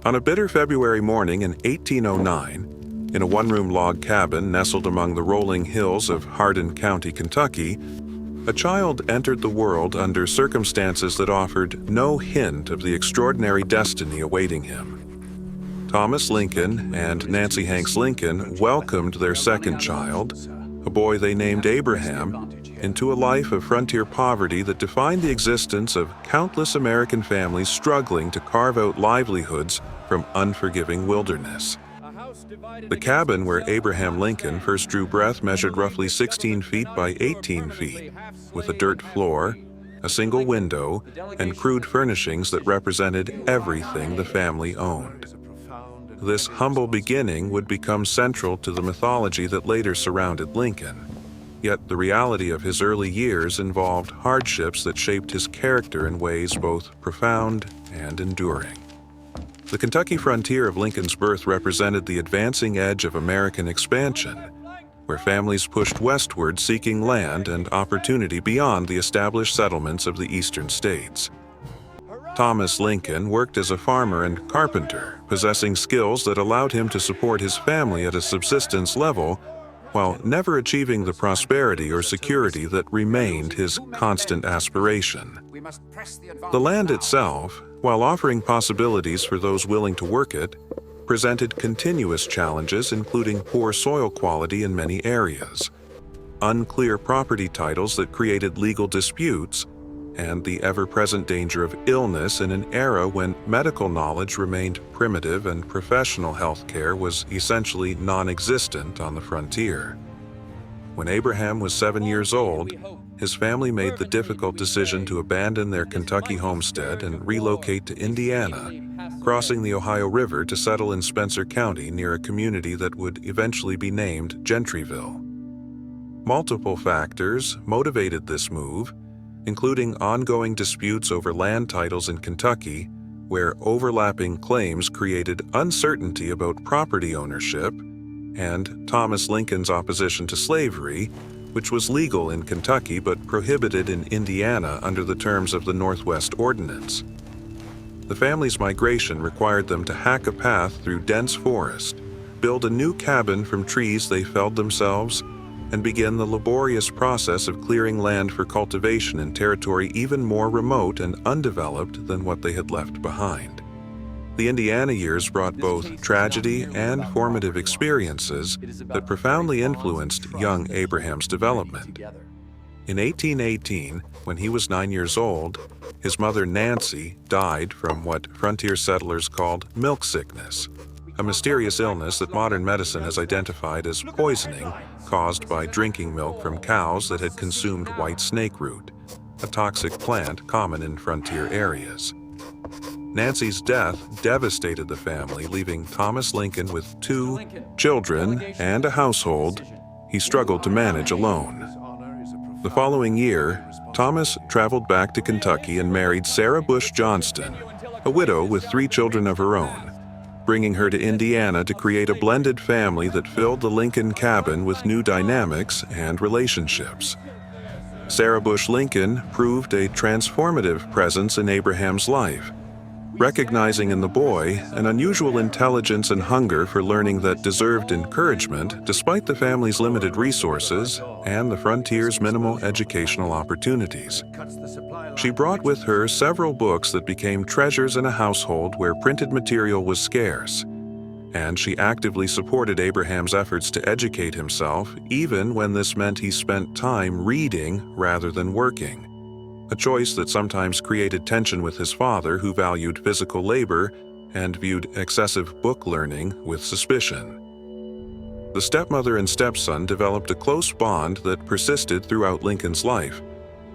On a bitter February morning in 1809, in a one-room log cabin nestled among the rolling hills of Hardin County, Kentucky, a child entered the world under circumstances that offered no hint of the extraordinary destiny awaiting him. Thomas Lincoln and Nancy Hanks Lincoln welcomed their second child, a boy they named Abraham, into a life of frontier poverty that defined the existence of countless American families struggling to carve out livelihoods from unforgiving wilderness. The cabin where Abraham Lincoln first drew breath measured roughly 16 feet by 18 feet, with a dirt floor, a single window, and crude furnishings that represented everything the family owned. This humble beginning would become central to the mythology that later surrounded Lincoln. Yet the reality of his early years involved hardships that shaped his character in ways both profound and enduring. The Kentucky frontier of Lincoln's birth represented the advancing edge of American expansion, where families pushed westward seeking land and opportunity beyond the established settlements of the eastern states. Thomas Lincoln worked as a farmer and carpenter, possessing skills that allowed him to support his family at a subsistence level while never achieving the prosperity or security that remained his constant aspiration. The land itself, while offering possibilities for those willing to work it, presented continuous challenges including poor soil quality in many areas, unclear property titles that created legal disputes, and the ever-present danger of illness in an era when medical knowledge remained primitive and professional health care was essentially non-existent on the frontier. When Abraham was 7 years old, his family made the difficult decision to abandon their Kentucky homestead and relocate to Indiana, crossing the Ohio River to settle in Spencer County near a community that would eventually be named Gentryville. Multiple factors motivated this move, including ongoing disputes over land titles in Kentucky, where overlapping claims created uncertainty about property ownership, and Thomas Lincoln's opposition to slavery, which was legal in Kentucky but prohibited in Indiana under the terms of the Northwest Ordinance. The family's migration required them to hack a path through dense forest, build a new cabin from trees they felled themselves, and begin the laborious process of clearing land for cultivation in territory even more remote and undeveloped than what they had left behind. The Indiana years brought both tragedy and formative experiences that profoundly influenced young Abraham's development. In 1818, when he was 9 years old, his mother Nancy died from what frontier settlers called milk sickness, a mysterious illness that modern medicine has identified as poisoning caused by drinking milk from cows that had consumed white snake root, a toxic plant common in frontier areas. Nancy's death devastated the family, leaving Thomas Lincoln with 2 children and a household he struggled to manage alone. The following year, Thomas traveled back to Kentucky and married Sarah Bush Johnston, a widow with 3 children of her own, bringing her to Indiana to create a blended family that filled the Lincoln cabin with new dynamics and relationships. Sarah Bush Lincoln proved a transformative presence in Abraham's life, recognizing in the boy an unusual intelligence and hunger for learning that deserved encouragement despite the family's limited resources and the frontier's minimal educational opportunities. She brought with her several books that became treasures in a household where printed material was scarce, and she actively supported Abraham's efforts to educate himself, even when this meant he spent time reading rather than working, a choice that sometimes created tension with his father, who valued physical labor and viewed excessive book learning with suspicion. The stepmother and stepson developed a close bond that persisted throughout Lincoln's life,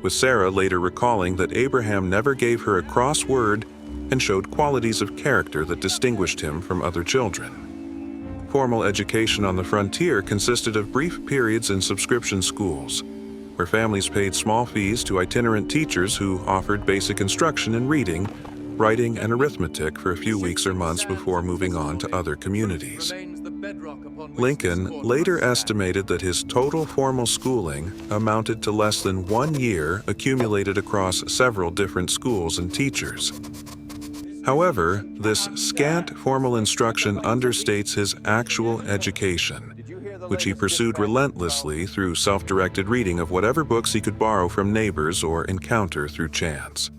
with Sarah later recalling that Abraham never gave her a cross word and showed qualities of character that distinguished him from other children. Formal education on the frontier consisted of brief periods in subscription schools, where families paid small fees to itinerant teachers who offered basic instruction in reading, writing, and arithmetic for a few weeks or months before moving on to other communities. Lincoln later estimated that his total formal schooling amounted to less than 1 year accumulated across several different schools and teachers. However, this scant formal instruction understates his actual education, which he pursued relentlessly through self-directed reading of whatever books he could borrow from neighbors or encounter through chance.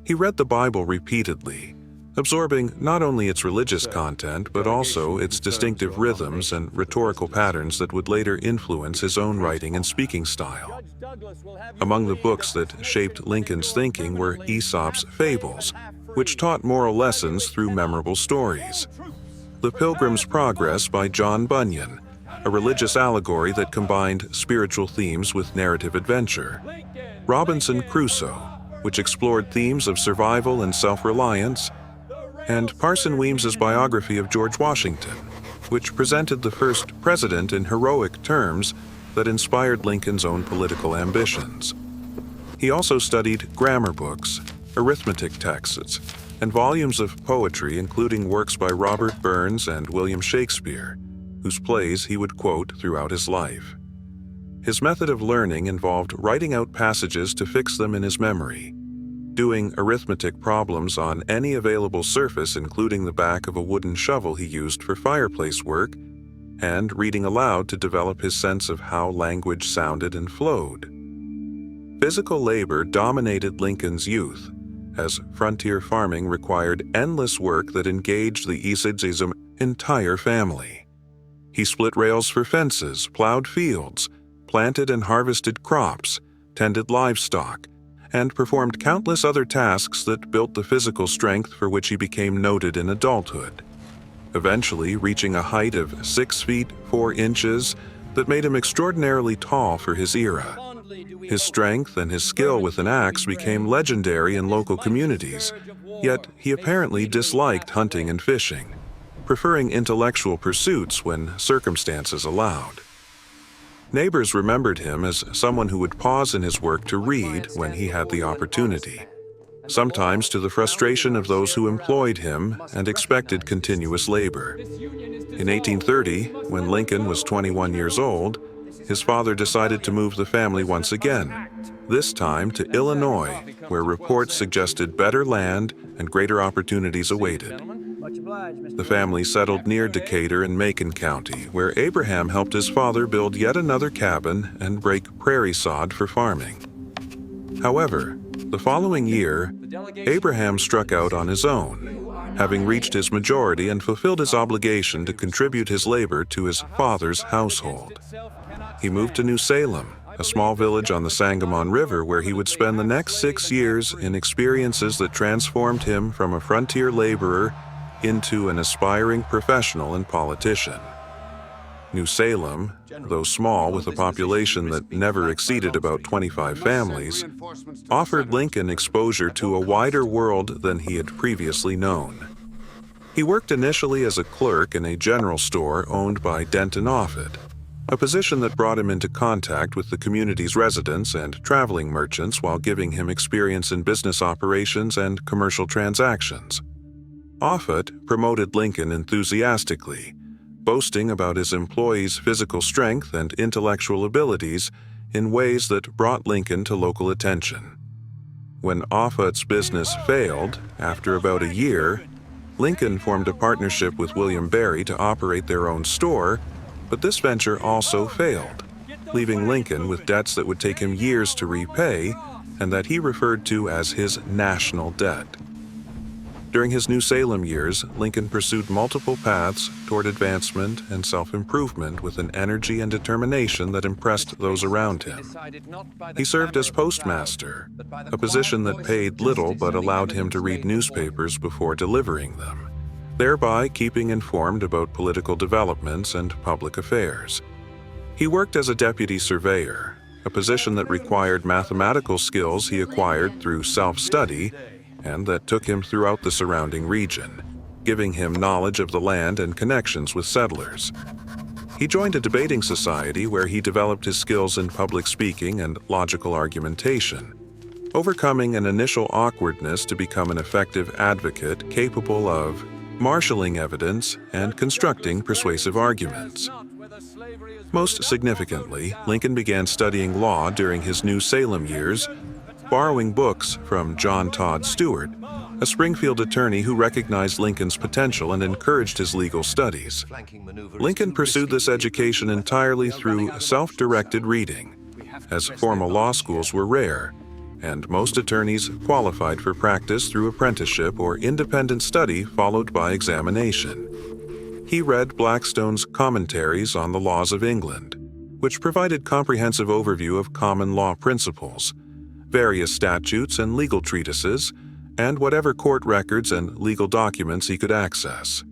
He read the Bible repeatedly, absorbing not only its religious content but also its distinctive rhythms and rhetorical patterns that would later influence his own writing and speaking style. Among the books that shaped Lincoln's thinking were Aesop's Fables, which taught moral lessons through memorable stories. The Pilgrim's Progress by John Bunyan, a religious allegory that combined spiritual themes with narrative adventure. Robinson Crusoe, which explored themes of survival and self-reliance, and Parson Weems's biography of George Washington, which presented the first president in heroic terms that inspired Lincoln's own political ambitions. He also studied grammar books, arithmetic texts, and volumes of poetry, including works by Robert Burns and William Shakespeare, whose plays he would quote throughout his life. His method of learning involved writing out passages to fix them in his memory, doing arithmetic problems on any available surface, including the back of a wooden shovel he used for fireplace work, and reading aloud to develop his sense of how language sounded and flowed. Physical labor dominated Lincoln's youth, as frontier farming required endless work that engaged the Esad's entire family. He split rails for fences, plowed fields, planted and harvested crops, tended livestock, and performed countless other tasks that built the physical strength for which he became noted in adulthood, eventually reaching a height of 6 feet 4 inches that made him extraordinarily tall for his era. His strength and his skill with an axe became legendary in local communities, yet he apparently disliked hunting and fishing, preferring intellectual pursuits when circumstances allowed. Neighbors remembered him as someone who would pause in his work to read when he had the opportunity, sometimes to the frustration of those who employed him and expected continuous labor. In 1830, when Lincoln was 21 years old, his father decided to move the family once again, this time to Illinois, where reports suggested better land and greater opportunities awaited. The family settled near Decatur in Macon County, where Abraham helped his father build yet another cabin and break prairie sod for farming. However, the following year, Abraham struck out on his own, having reached his majority and fulfilled his obligation to contribute his labor to his father's household. He moved to New Salem, a small village on the Sangamon River, where he would spend the next 6 years in experiences that transformed him from a frontier laborer into an aspiring professional and politician. New Salem, though small with a population that never exceeded about 25 families, offered Lincoln exposure to a wider world than he had previously known. He worked initially as a clerk in a general store owned by Denton Offutt, a position that brought him into contact with the community's residents and traveling merchants while giving him experience in business operations and commercial transactions. Offutt promoted Lincoln enthusiastically, boasting about his employees' physical strength and intellectual abilities in ways that brought Lincoln to local attention. When Offutt's business failed, after about a year, Lincoln formed a partnership with William Berry to operate their own store, but this venture also failed, leaving Lincoln with debts that would take him years to repay and that he referred to as his national debt. During his New Salem years, Lincoln pursued multiple paths toward advancement and self-improvement with an energy and determination that impressed those around him. He served as postmaster, a position that paid little but allowed him to read newspapers before delivering them, thereby keeping informed about political developments and public affairs. He worked as a deputy surveyor, a position that required mathematical skills he acquired through self-study and that took him throughout the surrounding region, giving him knowledge of the land and connections with settlers. He joined a debating society where he developed his skills in public speaking and logical argumentation, overcoming an initial awkwardness to become an effective advocate capable of marshaling evidence and constructing persuasive arguments. Most significantly, Lincoln began studying law during his New Salem years, borrowing books from John Todd Stewart, a Springfield attorney who recognized Lincoln's potential and encouraged his legal studies. Lincoln pursued this education entirely through self-directed reading, as formal law schools were rare, and most attorneys qualified for practice through apprenticeship or independent study followed by examination. He read Blackstone's Commentaries on the Laws of England, which provided comprehensive overview of common law principles, various statutes and legal treatises, and whatever court records and legal documents he could access.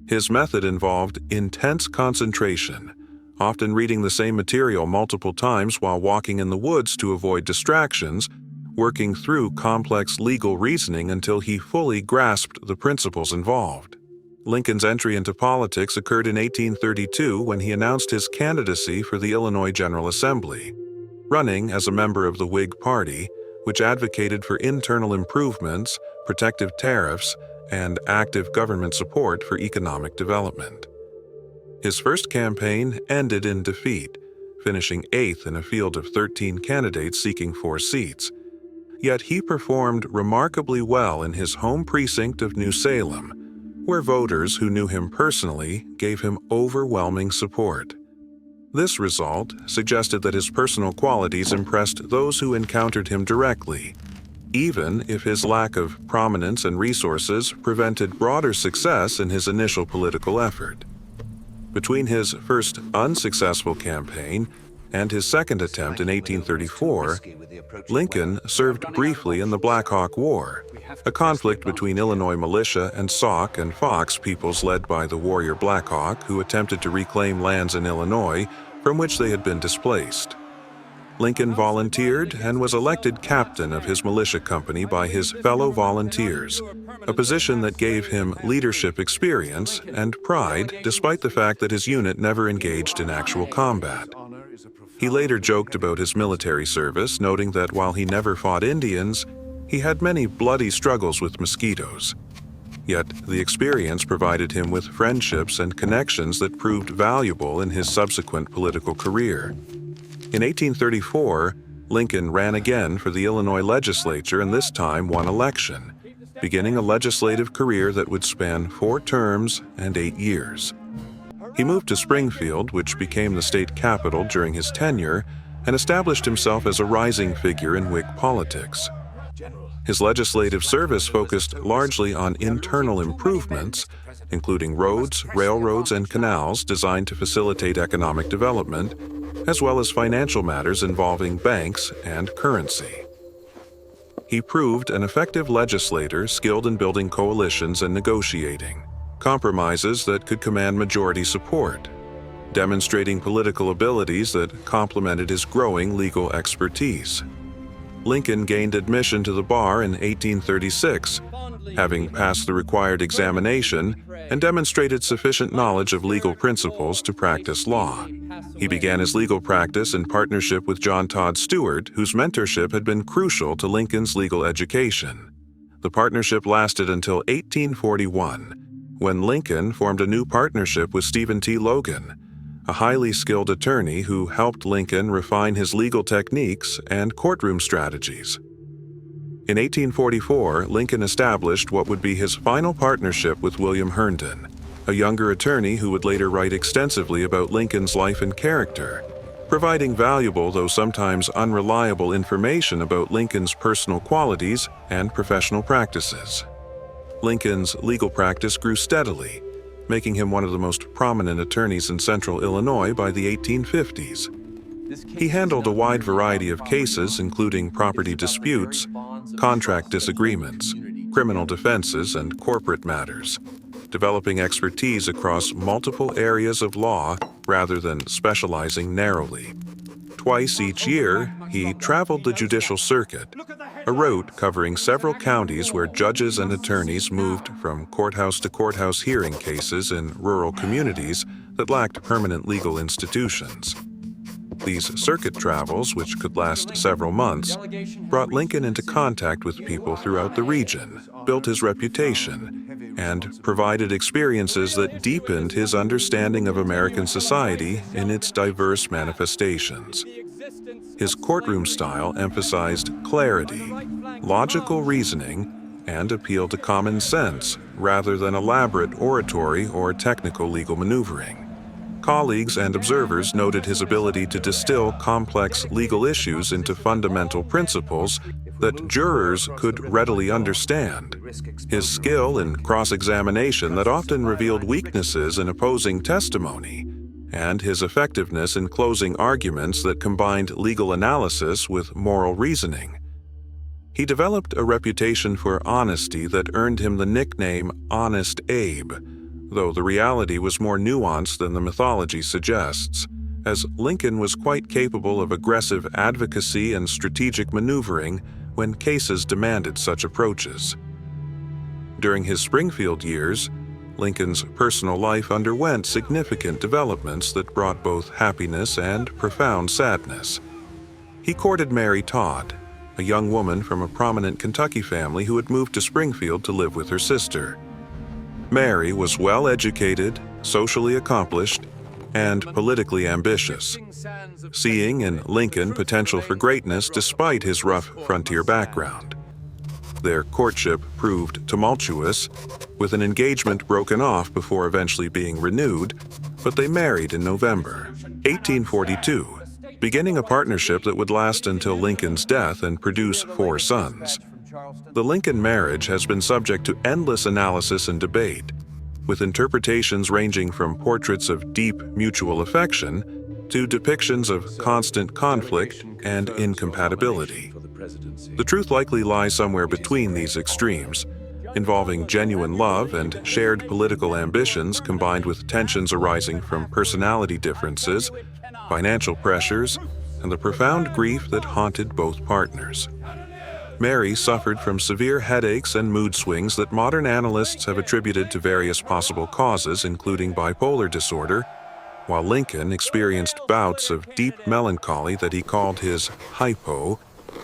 His method involved intense concentration, often reading the same material multiple times while walking in the woods to avoid distractions, working through complex legal reasoning until he fully grasped the principles involved. Lincoln's entry into politics occurred in 1832 when he announced his candidacy for the Illinois General Assembly, running as a member of the Whig Party, which advocated for internal improvements, protective tariffs, and active government support for economic development. His first campaign ended in defeat, finishing 8th in a field of 13 candidates seeking 4 seats. Yet he performed remarkably well in his home precinct of New Salem, where voters who knew him personally gave him overwhelming support. This result suggested that his personal qualities impressed those who encountered him directly, even if his lack of prominence and resources prevented broader success in his initial political effort. Between his first unsuccessful campaign and his second attempt in 1834, Lincoln served briefly in the Black Hawk War, a conflict between Illinois militia and Sauk and Fox peoples led by the warrior Black Hawk who attempted to reclaim lands in Illinois from which they had been displaced. Lincoln volunteered and was elected captain of his militia company by his fellow volunteers, a position that gave him leadership experience and pride despite the fact that his unit never engaged in actual combat. He later joked about his military service, noting that while he never fought Indians, he had many bloody struggles with mosquitoes. Yet the experience provided him with friendships and connections that proved valuable in his subsequent political career. In 1834, Lincoln ran again for the Illinois legislature and this time won election, beginning a legislative career that would span 4 terms and 8 years. He moved to Springfield, which became the state capital during his tenure, and established himself as a rising figure in Whig politics. His legislative service focused largely on internal improvements, including roads, railroads, and canals designed to facilitate economic development, as well as financial matters involving banks and currency. He proved an effective legislator skilled in building coalitions and negotiating compromises that could command majority support, demonstrating political abilities that complemented his growing legal expertise. Lincoln gained admission to the bar in 1836, having passed the required examination and demonstrated sufficient knowledge of legal principles to practice law. He began his legal practice in partnership with John Todd Stewart, whose mentorship had been crucial to Lincoln's legal education. The partnership lasted until 1841, when Lincoln formed a new partnership with Stephen T. Logan, a highly skilled attorney who helped Lincoln refine his legal techniques and courtroom strategies. In 1844, Lincoln established what would be his final partnership with William Herndon, a younger attorney who would later write extensively about Lincoln's life and character, providing valuable though sometimes unreliable information about Lincoln's personal qualities and professional practices. Lincoln's legal practice grew steadily, making him one of the most prominent attorneys in central Illinois by the 1850s. He handled a wide variety of cases, including property disputes, contract disagreements, criminal defenses, and corporate matters, developing expertise across multiple areas of law rather than specializing narrowly. Twice each year, he traveled the judicial circuit, a route covering several counties where judges and attorneys moved from courthouse to courthouse hearing cases in rural communities that lacked permanent legal institutions. These circuit travels, which could last several months, brought Lincoln into contact with people throughout the region, built his reputation, and provided experiences that deepened his understanding of American society in its diverse manifestations. His courtroom style emphasized clarity, logical reasoning, and appeal to common sense rather than elaborate oratory or technical legal maneuvering. Colleagues and observers noted his ability to distill complex legal issues into fundamental principles that jurors could readily understand. His skill in cross-examination that often revealed weaknesses in opposing testimony, and his effectiveness in closing arguments that combined legal analysis with moral reasoning. He developed a reputation for honesty that earned him the nickname Honest Abe, though the reality was more nuanced than the mythology suggests, as Lincoln was quite capable of aggressive advocacy and strategic maneuvering when cases demanded such approaches. During his Springfield years, Lincoln's personal life underwent significant developments that brought both happiness and profound sadness. He courted Mary Todd, a young woman from a prominent Kentucky family who had moved to Springfield to live with her sister. Mary was well-educated, socially accomplished, and politically ambitious, seeing in Lincoln potential for greatness despite his rough frontier background. Their courtship proved tumultuous, with an engagement broken off before eventually being renewed, but they married in November 1842, beginning a partnership that would last until Lincoln's death and produce 4 sons. The Lincoln marriage has been subject to endless analysis and debate, with interpretations ranging from portraits of deep mutual affection to depictions of constant conflict and incompatibility. The truth likely lies somewhere between these extremes, involving genuine love and shared political ambitions combined with tensions arising from personality differences, financial pressures, and the profound grief that haunted both partners. Mary suffered from severe headaches and mood swings that modern analysts have attributed to various possible causes, including bipolar disorder, while Lincoln experienced bouts of deep melancholy that he called his hypo,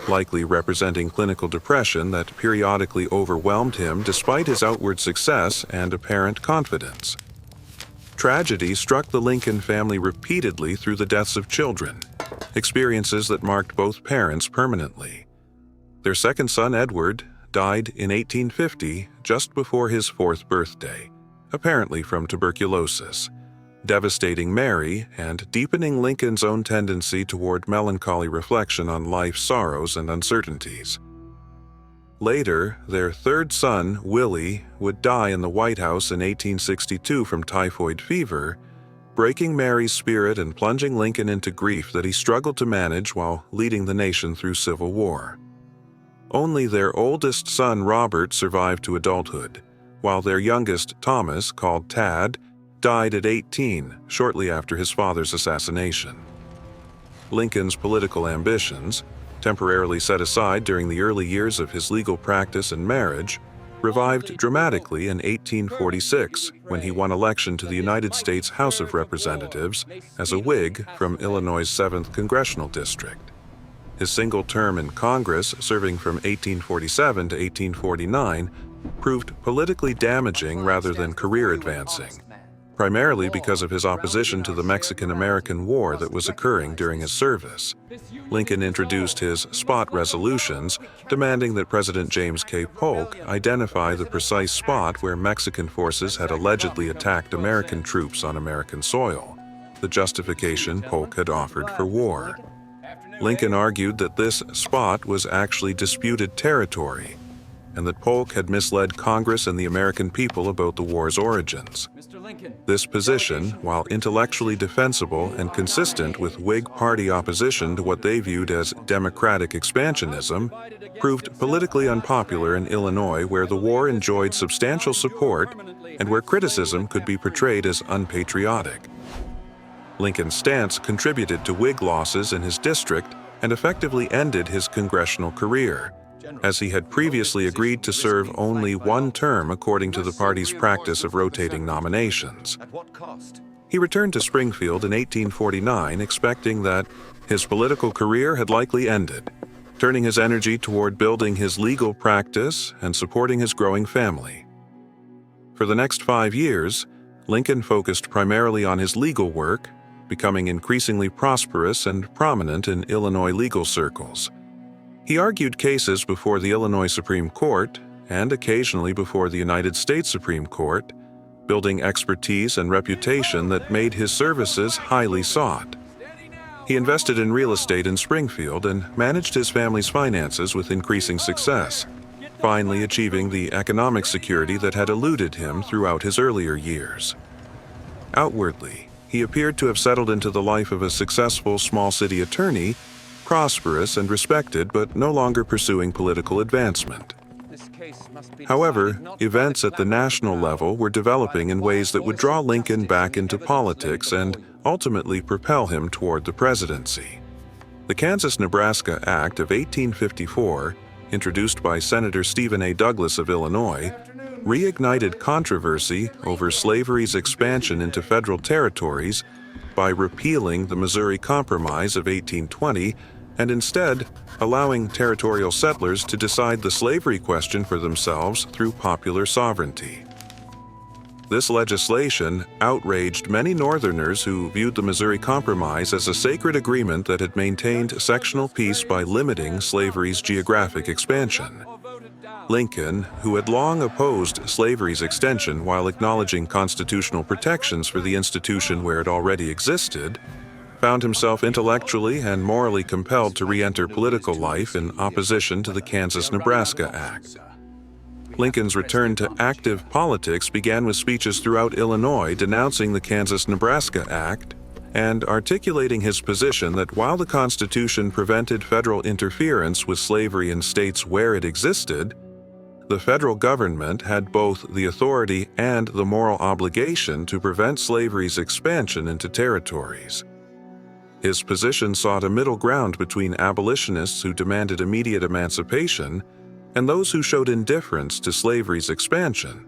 likely representing clinical depression that periodically overwhelmed him despite his outward success and apparent confidence. Tragedy struck the Lincoln family repeatedly through the deaths of children, experiences that marked both parents permanently. Their second son, Edward, died in 1850, just before his 4th birthday, apparently from tuberculosis, devastating Mary and deepening Lincoln's own tendency toward melancholy reflection on life's sorrows and uncertainties. Later, their 3rd son, Willie, would die in the White House in 1862 from typhoid fever, breaking Mary's spirit and plunging Lincoln into grief that he struggled to manage while leading the nation through civil war. Only their oldest son, Robert, survived to adulthood, while their youngest, Thomas, called Tad, died at 18, shortly after his father's assassination. Lincoln's political ambitions, temporarily set aside during the early years of his legal practice and marriage, revived dramatically in 1846 when he won election to the United States House of Representatives as a Whig from Illinois' 7th Congressional District. His single term in Congress, serving from 1847 to 1849, proved politically damaging rather than career-advancing, primarily because of his opposition to the Mexican-American War that was occurring during his service. Lincoln introduced his spot resolutions, demanding that President James K. Polk identify the precise spot where Mexican forces had allegedly attacked American troops on American soil, the justification Polk had offered for war. Lincoln argued that this spot was actually disputed territory, and that Polk had misled Congress and the American people about the war's origins. This position, while intellectually defensible and consistent with Whig Party opposition to what they viewed as democratic expansionism, proved politically unpopular in Illinois, where the war enjoyed substantial support and where criticism could be portrayed as unpatriotic. Lincoln's stance contributed to Whig losses in his district and effectively ended his congressional career, as he had previously agreed to serve only one term according to the party's practice of rotating nominations. He returned to Springfield in 1849, expecting that his political career had likely ended, turning his energy toward building his legal practice and supporting his growing family. For the next 5 years, Lincoln focused primarily on his legal work, becoming increasingly prosperous and prominent in Illinois legal circles. He argued cases before the Illinois Supreme Court and occasionally before the United States Supreme Court, building expertise and reputation that made his services highly sought. He invested in real estate in Springfield and managed his family's finances with increasing success, finally achieving the economic security that had eluded him throughout his earlier years. Outwardly, he appeared to have settled into the life of a successful small city attorney, prosperous and respected, but no longer pursuing political advancement. However, events at the national level were developing in ways that would draw Lincoln back into politics and ultimately propel him toward the presidency. The Kansas-Nebraska Act of 1854, introduced by Senator Stephen A. Douglas of Illinois, reignited controversy over slavery's expansion into federal territories by repealing the Missouri Compromise of 1820 and instead allowing territorial settlers to decide the slavery question for themselves through popular sovereignty. This legislation outraged many Northerners who viewed the Missouri Compromise as a sacred agreement that had maintained sectional peace by limiting slavery's geographic expansion. Lincoln, who had long opposed slavery's extension while acknowledging constitutional protections for the institution where it already existed, found himself intellectually and morally compelled to re-enter political life in opposition to the Kansas-Nebraska Act. Lincoln's return to active politics began with speeches throughout Illinois denouncing the Kansas-Nebraska Act and articulating his position that while the Constitution prevented federal interference with slavery in states where it existed, the federal government had both the authority and the moral obligation to prevent slavery's expansion into territories. His position sought a middle ground between abolitionists who demanded immediate emancipation and those who showed indifference to slavery's expansion,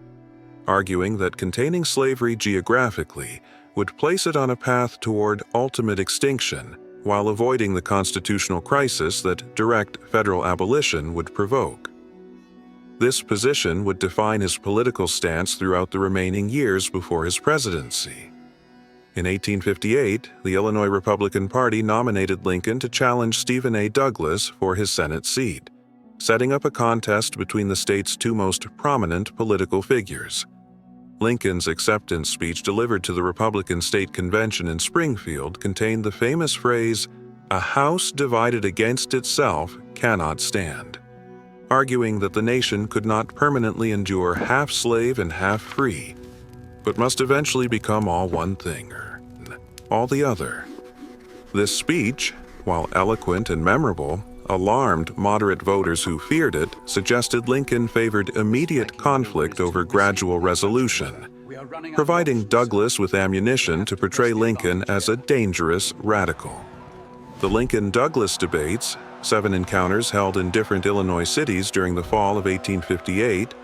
arguing that containing slavery geographically would place it on a path toward ultimate extinction while avoiding the constitutional crisis that direct federal abolition would provoke. This position would define his political stance throughout the remaining years before his presidency. In 1858, the Illinois Republican Party nominated Lincoln to challenge Stephen A. Douglas for his Senate seat, setting up a contest between the state's two most prominent political figures. Lincoln's acceptance speech delivered to the Republican State Convention in Springfield contained the famous phrase, "A house divided against itself cannot stand," arguing that the nation could not permanently endure half slave and half free, but must eventually become all one thing, or all the other. This speech, while eloquent and memorable, alarmed moderate voters who feared it, suggested Lincoln favored immediate conflict over gradual resolution, providing Douglas with ammunition to portray Lincoln as a dangerous radical. The Lincoln-Douglas debates, 7 encounters held in different Illinois cities during the fall of 1858,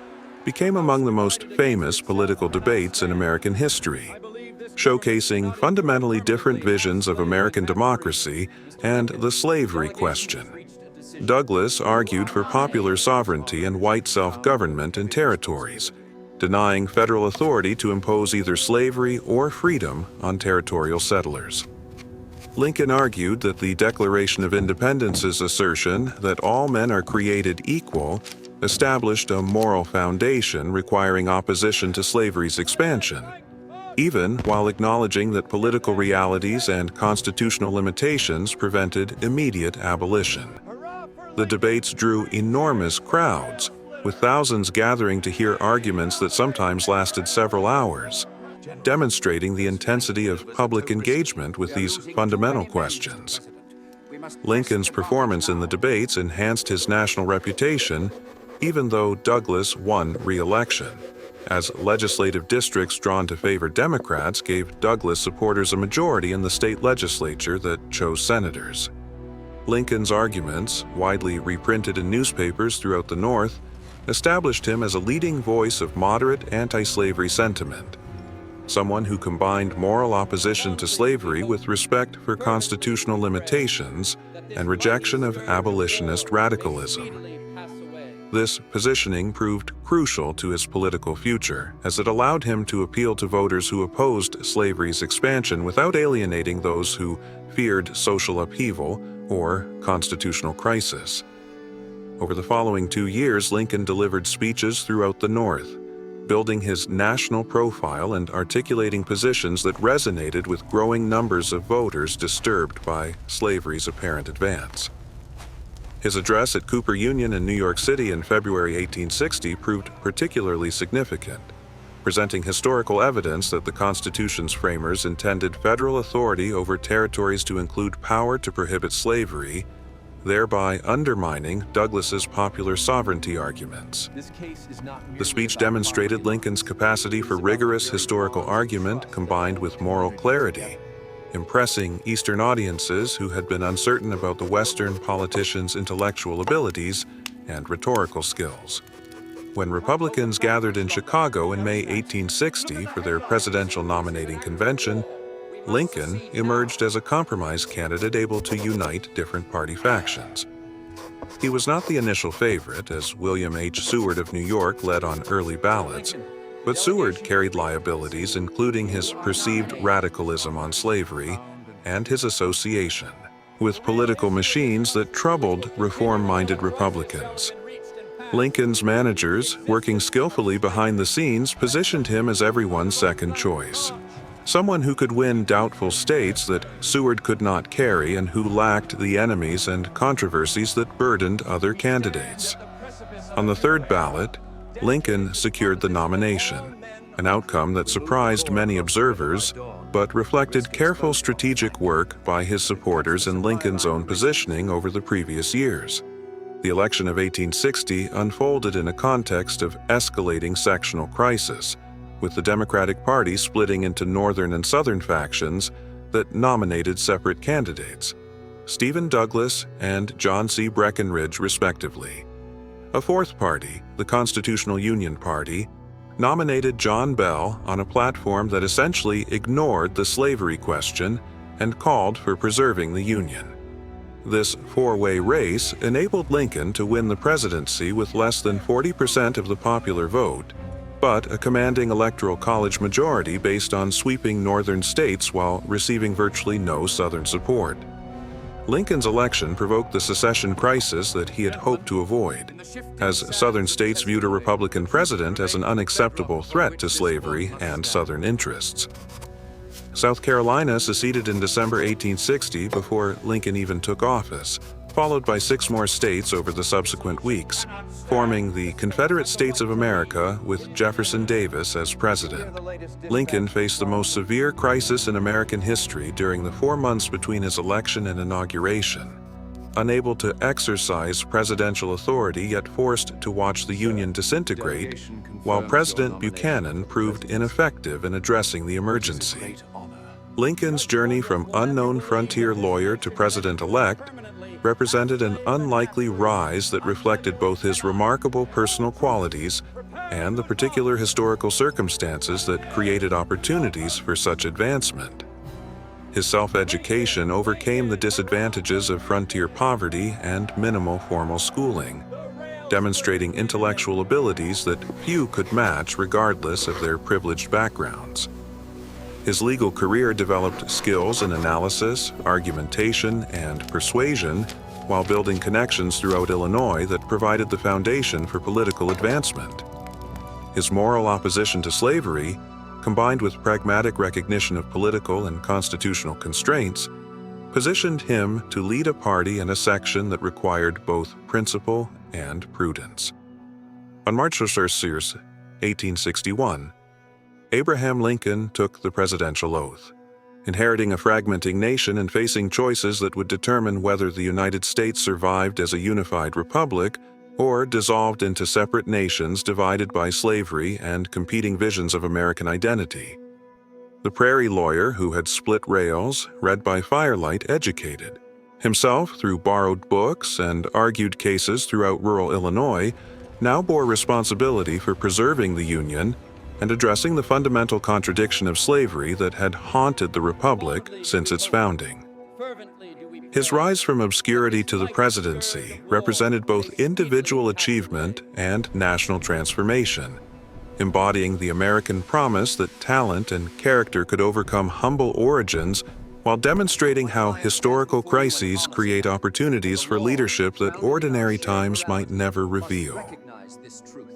became among the most famous political debates in American history, showcasing fundamentally different visions of American democracy and the slavery question. Douglas argued for popular sovereignty and white self-government in territories, denying federal authority to impose either slavery or freedom on territorial settlers. Lincoln argued that the Declaration of Independence's assertion that all men are created equal established a moral foundation requiring opposition to slavery's expansion, even while acknowledging that political realities and constitutional limitations prevented immediate abolition. The debates drew enormous crowds, with thousands gathering to hear arguments that sometimes lasted several hours, demonstrating the intensity of public engagement with these fundamental questions. Lincoln's performance in the debates enhanced his national reputation, even though Douglas won re-election, as legislative districts drawn to favor Democrats gave Douglas supporters a majority in the state legislature that chose senators. Lincoln's arguments, widely reprinted in newspapers throughout the North, established him as a leading voice of moderate anti-slavery sentiment, someone who combined moral opposition to slavery with respect for constitutional limitations and rejection of abolitionist radicalism. This positioning proved crucial to his political future, as it allowed him to appeal to voters who opposed slavery's expansion without alienating those who feared social upheaval or constitutional crisis. Over the following 2 years, Lincoln delivered speeches throughout the North, building his national profile and articulating positions that resonated with growing numbers of voters disturbed by slavery's apparent advance. His address at Cooper Union in New York City in February 1860 proved particularly significant, presenting historical evidence that the Constitution's framers intended federal authority over territories to include power to prohibit slavery, thereby undermining Douglas's popular sovereignty arguments. The speech demonstrated Lincoln's capacity for rigorous historical argument combined with moral clarity, impressing Eastern audiences who had been uncertain about the Western politician's intellectual abilities and rhetorical skills. When Republicans gathered in Chicago in May 1860 for their presidential nominating convention, Lincoln emerged as a compromise candidate able to unite different party factions. He was not the initial favorite, as William H. Seward of New York led on early ballots, but Seward carried liabilities including his perceived radicalism on slavery and his association with political machines that troubled reform-minded Republicans. Lincoln's managers, working skillfully behind the scenes, positioned him as everyone's second choice. Someone who could win doubtful states that Seward could not carry and who lacked the enemies and controversies that burdened other candidates. On the third ballot, Lincoln secured the nomination, an outcome that surprised many observers, but reflected careful strategic work by his supporters and Lincoln's own positioning over the previous years. The election of 1860 unfolded in a context of escalating sectional crisis, with the Democratic Party splitting into Northern and Southern factions that nominated separate candidates, Stephen Douglas and John C. Breckinridge respectively. A fourth party, the Constitutional Union Party, nominated John Bell on a platform that essentially ignored the slavery question and called for preserving the Union. This four-way race enabled Lincoln to win the presidency with less than 40% of the popular vote, but a commanding electoral college majority based on sweeping northern states while receiving virtually no southern support. Lincoln's election provoked the secession crisis that he had hoped to avoid, as southern states viewed a Republican president as an unacceptable threat to slavery and southern interests. South Carolina seceded in December 1860 before Lincoln even took office, followed by 6 more states over the subsequent weeks, forming the Confederate States of America with Jefferson Davis as president. Lincoln faced the most severe crisis in American history during the 4 months between his election and inauguration. Unable to exercise presidential authority yet forced to watch the Union disintegrate, while President Buchanan proved ineffective in addressing the emergency. Lincoln's journey from unknown frontier lawyer to president-elect represented an unlikely rise that reflected both his remarkable personal qualities and the particular historical circumstances that created opportunities for such advancement. His self-education overcame the disadvantages of frontier poverty and minimal formal schooling, demonstrating intellectual abilities that few could match regardless of their privileged backgrounds. His legal career developed skills in analysis, argumentation, and persuasion, while building connections throughout Illinois that provided the foundation for political advancement. His moral opposition to slavery, combined with pragmatic recognition of political and constitutional constraints, positioned him to lead a party and a section that required both principle and prudence. On March 1, 1861, Abraham Lincoln took the presidential oath, inheriting a fragmenting nation and facing choices that would determine whether the United States survived as a unified republic or dissolved into separate nations divided by slavery and competing visions of American identity. The prairie lawyer who had split rails, read by firelight, educated himself through borrowed books and argued cases throughout rural Illinois, now bore responsibility for preserving the Union and addressing the fundamental contradiction of slavery that had haunted the Republic since its founding. His rise from obscurity to the presidency represented both individual achievement and national transformation, embodying the American promise that talent and character could overcome humble origins while demonstrating how historical crises create opportunities for leadership that ordinary times might never reveal. Recognize this truth.